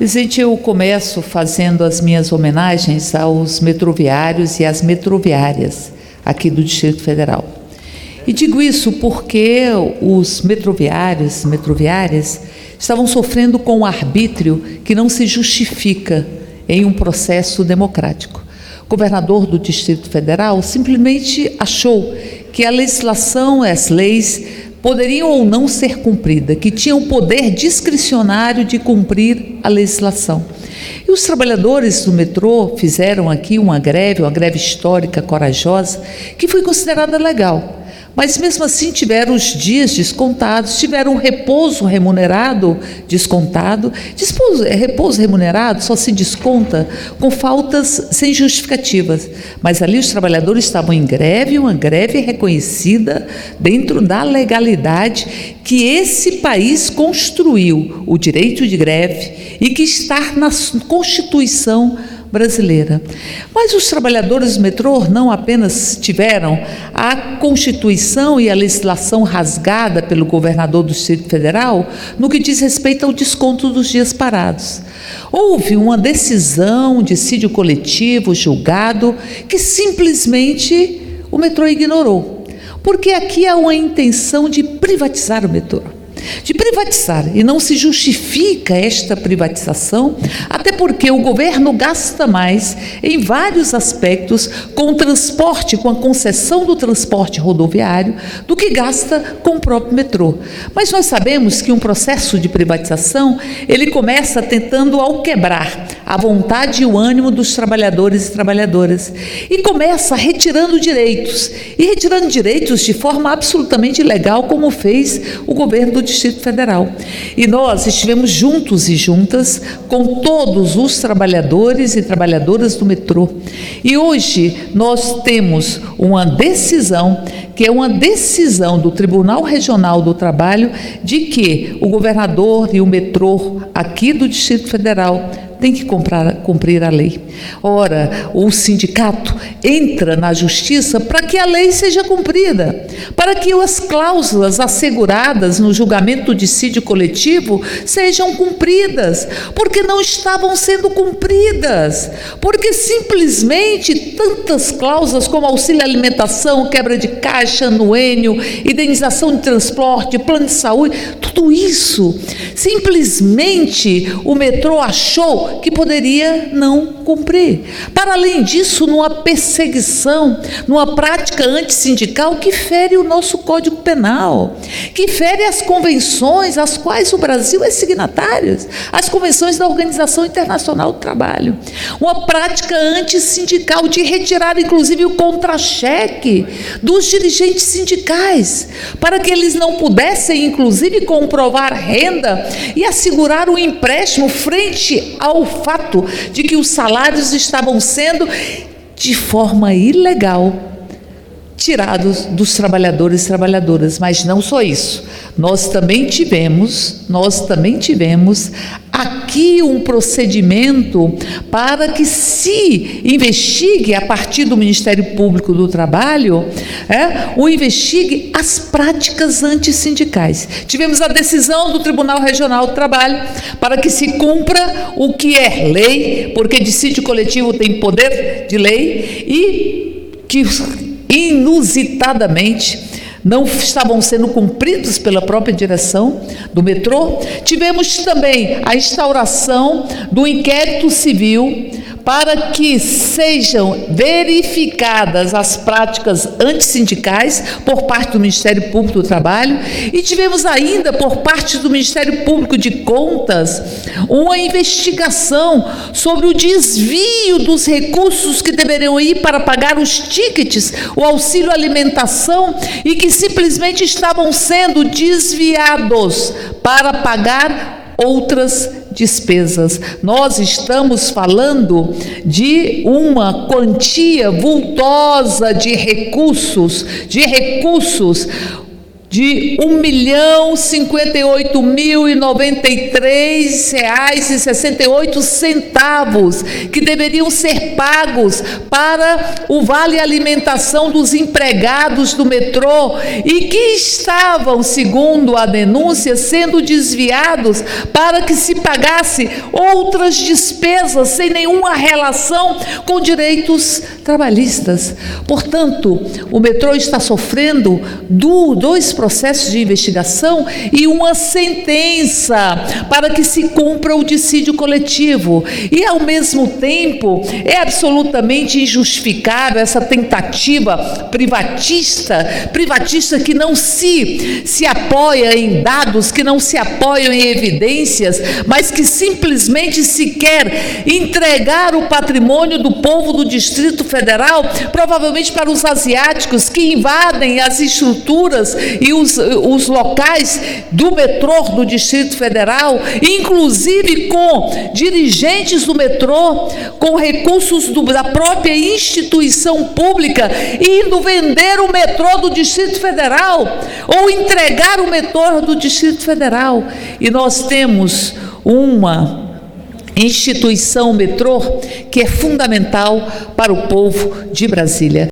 Presidente, eu começo fazendo as minhas homenagens aos metroviários e às metroviárias aqui do Distrito Federal. E digo isso porque os metroviários e metroviárias estavam sofrendo com um arbítrio que não se justifica em um processo democrático. O governador do Distrito Federal simplesmente achou que a legislação, as leis, poderiam ou não ser cumpridas, que tinham o poder discricionário de cumprir a legislação. E os trabalhadores do metrô fizeram aqui uma greve histórica, corajosa, que foi considerada legal. Mas mesmo assim tiveram os dias descontados, tiveram um repouso remunerado descontado. Repouso remunerado só se desconta com faltas sem justificativas. Mas ali os trabalhadores estavam em greve, uma greve reconhecida dentro da legalidade que esse país construiu, o direito de greve, e que está na Constituição brasileira. Mas os trabalhadores do metrô não apenas tiveram a Constituição e a legislação rasgada pelo governador do Distrito Federal no que diz respeito ao desconto dos dias parados. Houve uma decisão, um dissídio coletivo, julgado, que simplesmente o metrô ignorou. Porque aqui há uma intenção de privatizar o metrô. De privatizar, e não se justifica esta privatização, até porque o governo gasta mais em vários aspectos com o transporte, com a concessão do transporte rodoviário, do que gasta com o próprio metrô. Mas nós sabemos que um processo de privatização, ele começa tentando alquebrar a vontade e o ânimo dos trabalhadores e trabalhadoras, e começa retirando direitos, e retirando direitos de forma absolutamente ilegal, como fez o governo do Distrito Federal. E nós estivemos juntos e juntas com todos os trabalhadores e trabalhadoras do metrô. E hoje nós temos uma decisão, que é uma decisão do Tribunal Regional do Trabalho, de que o governador e o metrô aqui do Distrito Federal tem que cumprir a lei. Ora, o sindicato entra na justiça para que a lei seja cumprida, para que as cláusulas asseguradas no julgamento do dissídio coletivo sejam cumpridas, porque não estavam sendo cumpridas, porque simplesmente tantas cláusulas como auxílio alimentação, quebra de caixa, anuênio, indenização de transporte, plano de saúde, tudo isso, simplesmente o metrô achou que poderia não cumprir. Para além disso, numa perseguição, numa prática antissindical que fere o nosso Código Penal, que fere as convenções às quais o Brasil é signatário, as convenções da Organização Internacional do Trabalho. Uma prática antissindical de retirar, inclusive, o contra-cheque dos dirigentes sindicais, para que eles não pudessem, inclusive, comprovar renda e assegurar um empréstimo frente ao fato de que os salários estavam sendo, de forma ilegal, tirados dos trabalhadores e trabalhadoras. Mas não só isso, nós também tivemos aqui um procedimento para que se investigue, a partir do Ministério Público do Trabalho, investigue as práticas antissindicais. Tivemos a decisão do Tribunal Regional do Trabalho para que se cumpra o que é lei, porque dissídio coletivo tem poder de lei, e que inusitadamente não estavam sendo cumpridos pela própria direção do metrô. Tivemos também a instauração do inquérito civil para que sejam verificadas as práticas antissindicais por parte do Ministério Público do Trabalho, e tivemos ainda por parte do Ministério Público de Contas uma investigação sobre o desvio dos recursos que deveriam ir para pagar os tickets, o auxílio alimentação, e que simplesmente estavam sendo desviados para pagar outras despesas. Nós estamos falando de uma quantia vultosa de recursos de R$ 1.058.093,68, que deveriam ser pagos para o vale alimentação dos empregados do metrô e que estavam, segundo a denúncia, sendo desviados para que se pagasse outras despesas sem nenhuma relação com direitos trabalhistas. Portanto, o metrô está sofrendo dois processos de investigação e uma sentença para que se cumpra o dissídio coletivo. E, ao mesmo tempo, é absolutamente injustificável essa tentativa privatista que não se apoia em dados, que não se apoia em evidências, mas que simplesmente se quer entregar o patrimônio do povo do Distrito Federal, provavelmente para os asiáticos que invadem as estruturas e os locais do metrô do Distrito Federal, inclusive com dirigentes do metrô, com recursos da própria instituição pública, indo vender o metrô do Distrito Federal ou entregar o metrô do Distrito Federal. E nós temos uma instituição metrô que é fundamental para o povo de Brasília.